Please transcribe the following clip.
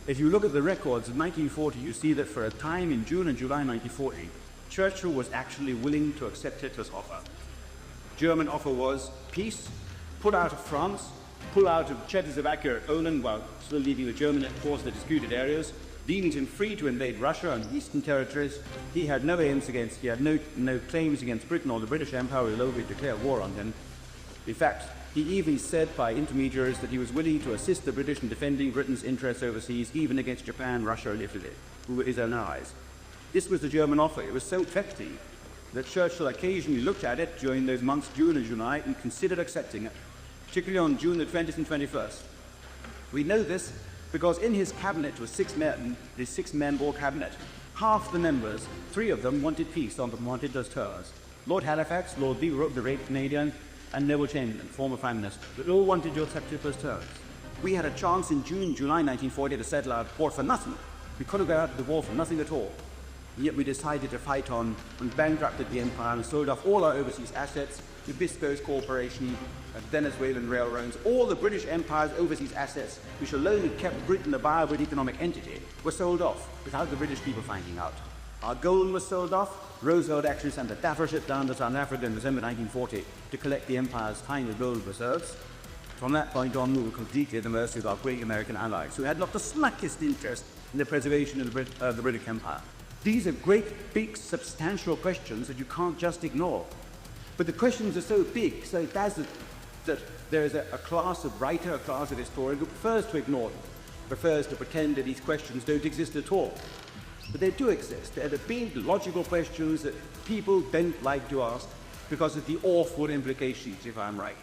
If you look at the records of 1940, you see that for a time in June and July 1940, Churchill was actually willing to accept Hitler's offer. German offer was peace, pull out of France, pull out of Czechoslovakia or Poland while still leaving the German, of course, the disputed areas, leaving him free to invade Russia and the eastern territories. He had no aims against, he had no claims against Britain or the British Empire, although we declared war on him. In fact, he even said by intermediaries that he was willing to assist the British in defending Britain's interests overseas, even against Japan, Russia, and Italy, who were his own allies. This was the German offer. It was so effective that Churchill occasionally looked at it during those months, June and July, and considered accepting it, particularly on June the 20th and 21st. We know this because in his cabinet was his six-man war cabinet. Half the members, 3 of them, wanted peace on wanted those terms. Lord Halifax, Lord Beaver, the great Canadian, and Neville Chamberlain, former Prime Minister. They all wanted to accept Hitler's terms. We had a chance in June, July 1940 to settle our war for nothing. We could have gone out to the war for nothing at all. And yet we decided to fight on and bankrupted the empire and sold off all our overseas assets, Nabisco's corporation, Venezuelan railroads, all the British Empire's overseas assets, which alone had kept Britain a viable economic entity, were sold off without the British people finding out. Our gold was sold off. Roosevelt actually sent a Daffer ship down to South Africa in December 1940 to collect the empire's tiny gold reserves. From that point on, we were completely at the mercy of our great American allies, who had not the slightest interest in the preservation of the British Empire. These are great, big, substantial questions that you can't just ignore. But the questions are so big, so that there is a class of writer, a class of historian who prefers to ignore them, prefers to pretend that these questions don't exist at all. But they do exist. They're the big, logical questions that people don't like to ask because of the awful implications, if I'm right.